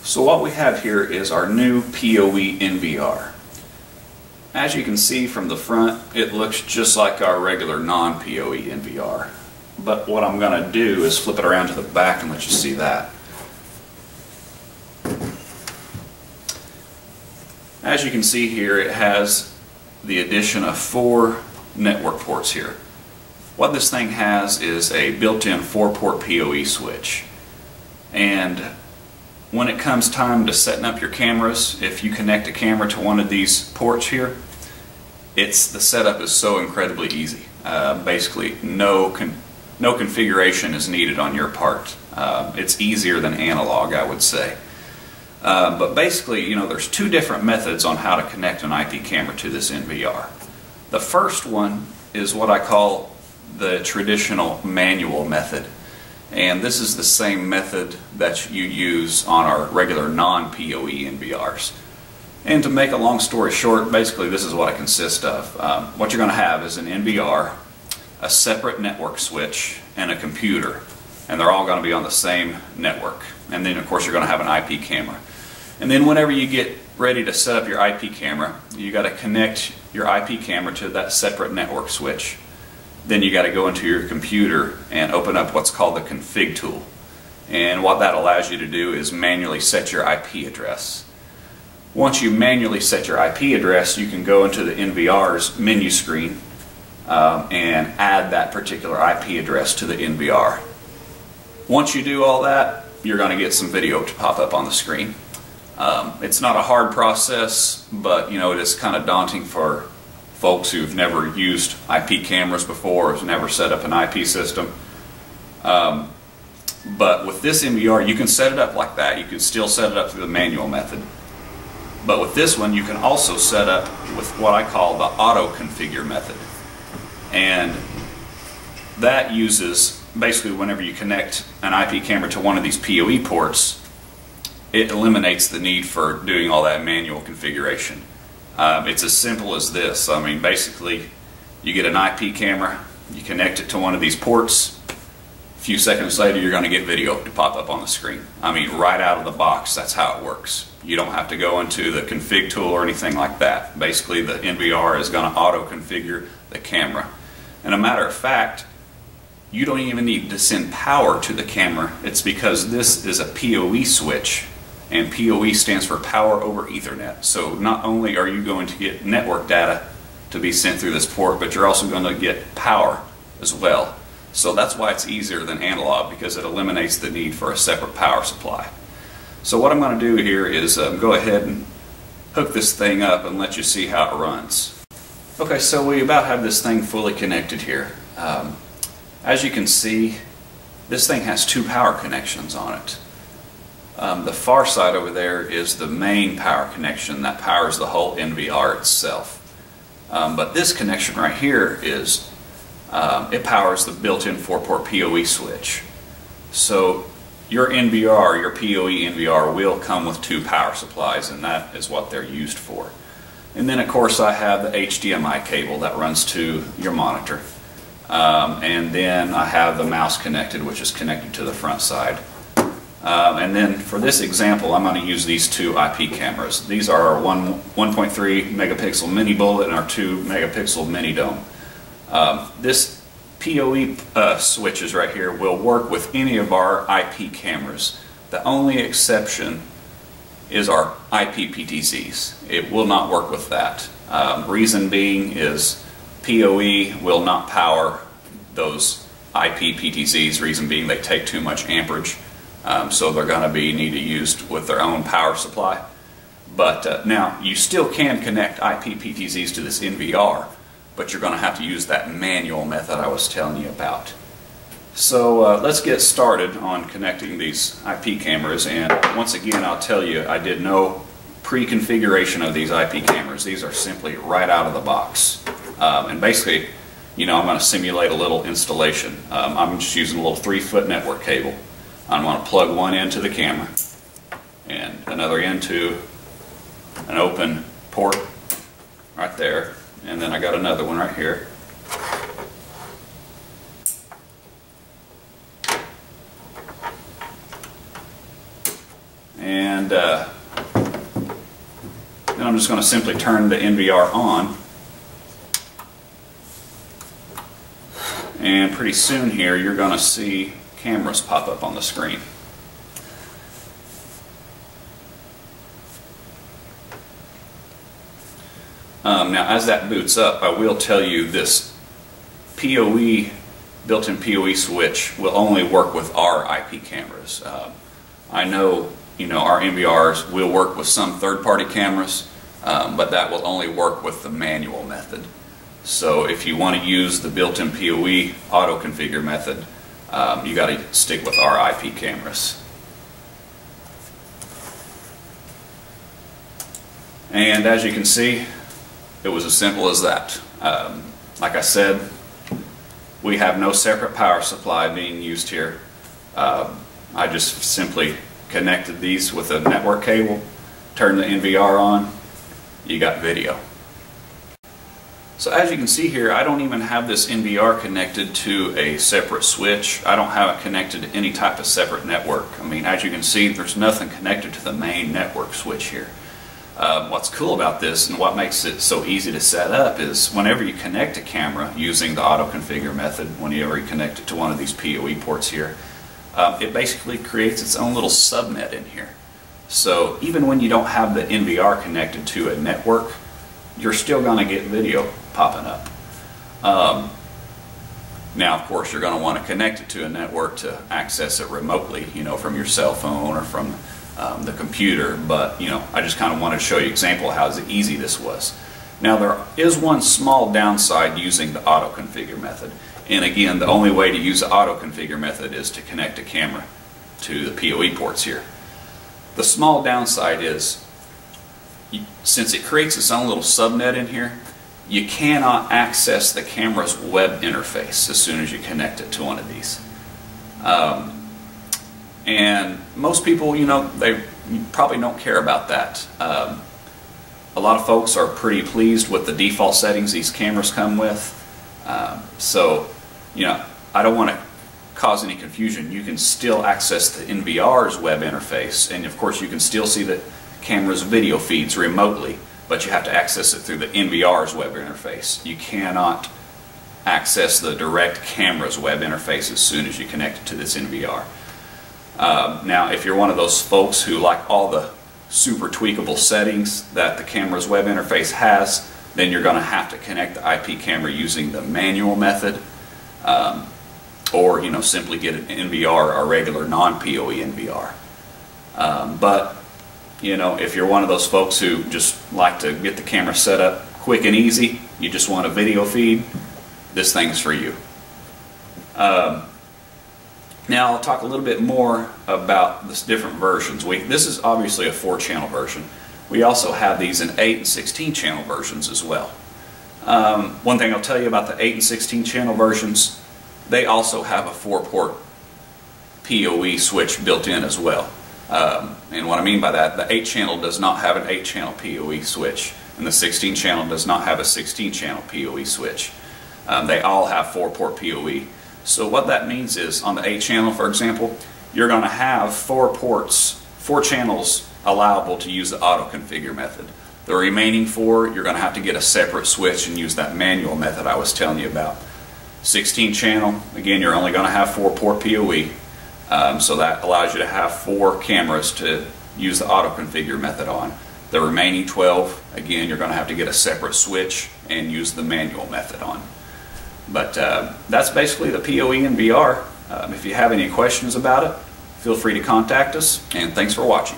So what we have here is our new POE NVR. As you can see from the front, it looks just like our regular non-POE NVR. But what I'm going to do is flip it around to the back and let you see that. As you can see here, it has the addition of 4 network ports here. What this thing has is a built-in 4-port POE switch. And when it comes time to setting up your cameras, if you connect a camera to one of these ports here, the setup is so incredibly easy. Basically, no configuration is needed on your part. It's easier than analog, I would say. But basically, there's 2 different methods on how to connect an IP camera to this NVR. The first one is what I call the traditional manual method. And this is the same method that you use on our regular non-POE NVRs. And to make a long story short, basically this is what it consists of. What you're going to have is an NVR, a separate network switch, and a computer. And they're all going to be on the same network. And then of course you're going to have an IP camera. And then whenever you get ready to set up your IP camera, you got to connect your IP camera to that separate network switch. Then you got to go into your computer and open up what's called the config tool. And what that allows you to do is manually set your IP address. Once you manually set your IP address, you can go into the NVR's menu screen and add that particular IP address to the NVR. Once you do all that, you're going to get some video to pop up on the screen. It's not a hard process, but it is kind of daunting for folks who've never used IP cameras before, have never set up an IP system. But with this NVR, you can set it up like that. You can still set it up through the manual method. But with this one, you can also set up with what I call the auto configure method. And that uses, basically whenever you connect an IP camera to one of these POE ports, it eliminates the need for doing all that manual configuration. It's as simple as this. I mean, basically, you get an IP camera, you connect it to one of these ports, a few seconds later you're going to get video to pop up on the screen. I mean, right out of the box, that's how it works. You don't have to go into the config tool or anything like that. Basically, the NVR is going to auto-configure the camera. And a matter of fact, you don't even need to send power to the camera. It's because this is a POE switch. And POE stands for Power over Ethernet. So not only are you going to get network data to be sent through this port, but you're also going to get power as well. So that's why it's easier than analog, because it eliminates the need for a separate power supply. So what I'm going to do here is go ahead and hook this thing up and let you see how it runs. Okay, so we about have this thing fully connected here. As you can see, this thing has 2 power connections on it. The far side over there is the main power connection that powers the whole NVR itself. But this connection right here is, it powers the built-in 4-port POE switch. So your NVR, your POE NVR, will come with 2 power supplies, and that is what they're used for. And then of course I have the HDMI cable that runs to your monitor. And then I have the mouse connected, which is connected to the front side. And then for this example, I'm going to use these 2 IP cameras. These are our 1.3 megapixel mini bullet and our 2 megapixel mini dome. This POE switches right here will work with any of our IP cameras. The only exception is our IP PTZs. It will not work with that. Reason being is POE will not power those IP PTZs. Reason being they take too much amperage. So they're going to be needed used with their own power supply. But now you still can connect IP PTZs to this NVR, but you're going to have to use that manual method I was telling you about. So let's get started on connecting these IP cameras. And once again, I'll tell you, I did no pre-configuration of these IP cameras. These are simply right out of the box. And basically, I'm going to simulate a little installation. I'm just using a little 3-foot network cable. I'm going to plug one into the camera and another into an open port right there, and then I got another one right here. And And then I'm just going to simply turn the NVR on. And pretty soon here you're going to see cameras pop up on the screen. Now as that boots up, I will tell you this POE, built-in POE switch will only work with our IP cameras. I know, our NVRs will work with some third-party cameras, but that will only work with the manual method. So if you want to use the built-in POE auto configure method, you got to stick with our IP cameras. And as you can see, it was as simple as that. Like I said, we have no separate power supply being used here. I just simply connected these with a network cable, turned the NVR on, you got video. So as you can see here, I don't even have this NVR connected to a separate switch. I don't have it connected to any type of separate network. I mean, as you can see, there's nothing connected to the main network switch here. What's cool about this and what makes it so easy to set up is whenever you connect a camera using the auto configure method, whenever you connect it to one of these POE ports here, it basically creates its own little subnet in here. So even when you don't have the NVR connected to a network, you're still going to get video popping up. Now of course you're going to want to connect it to a network to access it remotely, from your cell phone or from the computer, but I just kind of wanted to show you an example of how easy this was. Now there is one small downside using the auto configure method, and again the only way to use the auto configure method is to connect a camera to the POE ports here. The small downside is, since it creates its own little subnet in here, you cannot access the camera's web interface as soon as you connect it to one of these. And most people, they probably don't care about that. A lot of folks are pretty pleased with the default settings these cameras come with. So, I don't want to cause any confusion. You can still access the NVR's web interface, and of course you can still see the camera's video feeds remotely, but you have to access it through the NVR's web interface. You cannot access the direct camera's web interface as soon as you connect it to this NVR. Now if you're one of those folks who like all the super tweakable settings that the camera's web interface has, then you're going to have to connect the IP camera using the manual method, or simply get an NVR, a regular non-POE NVR. But if you're one of those folks who just like to get the camera set up quick and easy, you just want a video feed, this thing's for you. Now I'll talk a little bit more about the different versions. This is obviously a 4-channel version. We also have these in 8 and 16 channel versions as well. One thing I'll tell you about the 8 and 16 channel versions, they also have a 4-port POE switch built in as well. And what I mean by that, the 8 channel does not have an 8 channel POE switch, and the 16 channel does not have a 16 channel POE switch. They all have 4-port POE. So what that means is on the 8 channel, for example, you're going to have 4 ports, 4 channels allowable to use the auto configure method. The remaining 4, you're going to have to get a separate switch and use that manual method I was telling you about. 16 channel, again, you're only going to have 4-port POE. So that allows you to have 4 cameras to use the auto configure method on. The remaining 12, again, you're going to have to get a separate switch and use the manual method on. But that's basically the POE NVR. If you have any questions about it, feel free to contact us, and thanks for watching.